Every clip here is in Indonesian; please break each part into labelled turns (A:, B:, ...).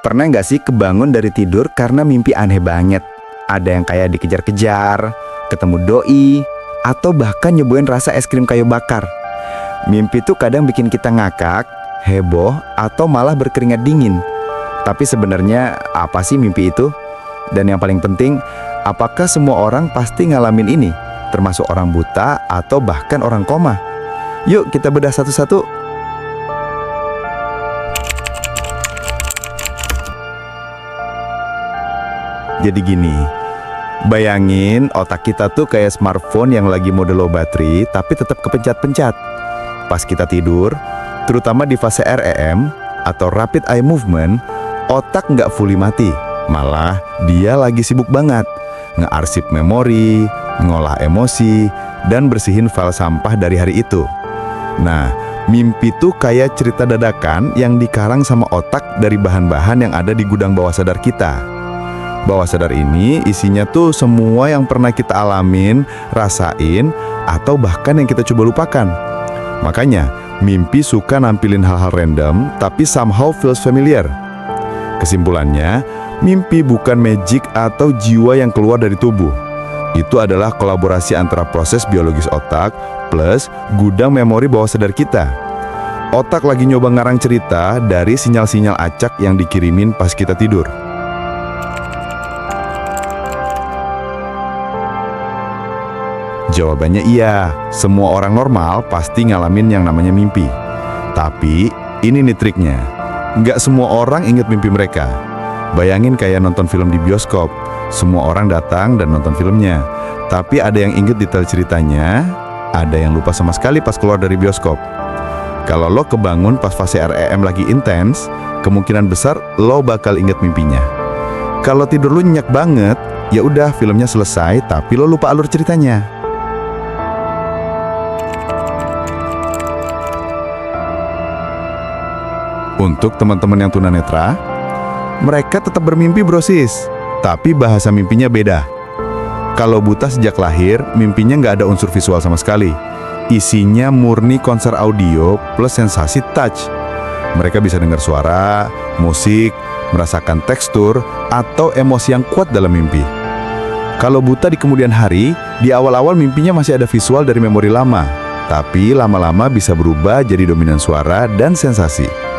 A: Pernah nggak sih kebangun dari tidur karena mimpi aneh banget? Ada yang kayak dikejar-kejar, ketemu doi, atau bahkan nyobain rasa es krim kayu bakar. Mimpi tuh kadang bikin kita ngakak, heboh, atau malah berkeringat dingin. Tapi sebenarnya apa sih mimpi itu? Dan yang paling penting, apakah semua orang pasti ngalamin ini? Termasuk orang buta atau bahkan orang koma? Yuk kita bedah satu-satu. Jadi gini, bayangin otak kita tuh kayak smartphone yang lagi mode low battery tapi tetap kepencet-pencet. Pas kita tidur, terutama di fase REM atau Rapid Eye Movement, otak nggak fully mati. Malah dia lagi sibuk banget, ngearsip memori, ngolah emosi, dan bersihin file sampah dari hari itu. Nah, mimpi tuh kayak cerita dadakan yang dikarang sama otak dari bahan-bahan yang ada di gudang bawah sadar kita. Bawah sadar ini isinya tuh semua yang pernah kita alamin, rasain, atau bahkan yang kita coba lupakan. Makanya, mimpi suka nampilin hal-hal random, tapi somehow feels familiar. Kesimpulannya, mimpi bukan magic atau jiwa yang keluar dari tubuh. Itu adalah kolaborasi antara proses biologis otak plus gudang memori bawah sadar kita. Otak lagi nyoba ngarang cerita dari sinyal-sinyal acak yang dikirimin pas kita tidur. Jawabannya iya, semua orang normal pasti ngalamin yang namanya mimpi. Tapi, ini nih triknya. Nggak semua orang ingat mimpi mereka. Bayangin kayak nonton film di bioskop. Semua orang datang dan nonton filmnya. Tapi ada yang ingat detail ceritanya, ada yang lupa sama sekali pas keluar dari bioskop. Kalau lo kebangun pas fase REM lagi intens, kemungkinan besar lo bakal ingat mimpinya. Kalau tidur lo nyenyak banget, ya udah filmnya selesai tapi lo lupa alur ceritanya. Untuk teman-teman yang tunanetra, mereka tetap bermimpi brosis, tapi bahasa mimpinya beda. Kalau buta sejak lahir, mimpinya nggak ada unsur visual sama sekali. Isinya murni konser audio plus sensasi touch. Mereka bisa dengar suara, musik, merasakan tekstur, atau emosi yang kuat dalam mimpi. Kalau buta di kemudian hari, di awal-awal mimpinya masih ada visual dari memori lama, tapi lama-lama bisa berubah jadi dominan suara dan sensasi.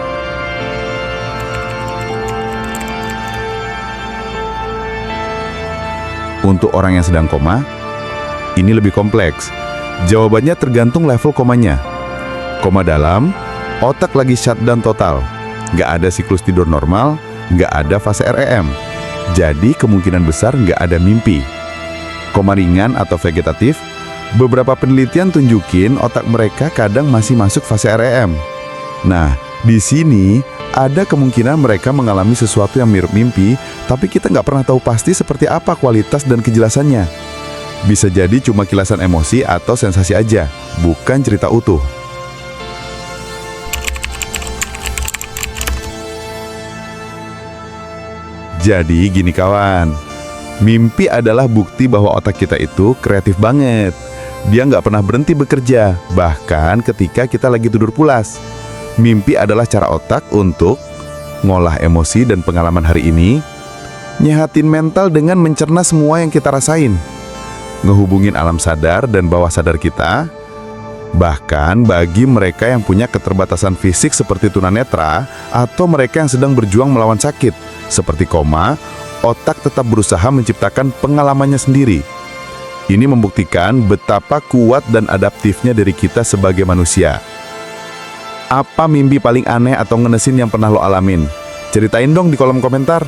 A: Untuk orang yang sedang koma, ini lebih kompleks. Jawabannya tergantung level komanya. Koma dalam, otak lagi shutdown total. Nggak ada siklus tidur normal, nggak ada fase REM. Jadi kemungkinan besar nggak ada mimpi. Koma ringan atau vegetatif, beberapa penelitian tunjukin otak mereka kadang masih masuk fase REM. Nah, di sini ada kemungkinan mereka mengalami sesuatu yang mirip mimpi, tapi kita nggak pernah tahu pasti seperti apa kualitas dan kejelasannya. Bisa jadi cuma kilasan emosi atau sensasi aja, bukan cerita utuh. Jadi gini kawan, mimpi adalah bukti bahwa otak kita itu kreatif banget. Dia nggak pernah berhenti bekerja, bahkan ketika kita lagi tidur pulas. Mimpi adalah cara otak untuk ngolah emosi dan pengalaman hari ini, nyehatin mental dengan mencerna semua yang kita rasain, ngehubungin alam sadar dan bawah sadar kita. Bahkan bagi mereka yang punya keterbatasan fisik seperti tunanetra atau mereka yang sedang berjuang melawan sakit seperti koma, otak tetap berusaha menciptakan pengalamannya sendiri. Ini membuktikan betapa kuat dan adaptifnya diri kita sebagai manusia. Apa mimpi paling aneh atau ngenesin yang pernah lo alamin? Ceritain dong di kolom komentar.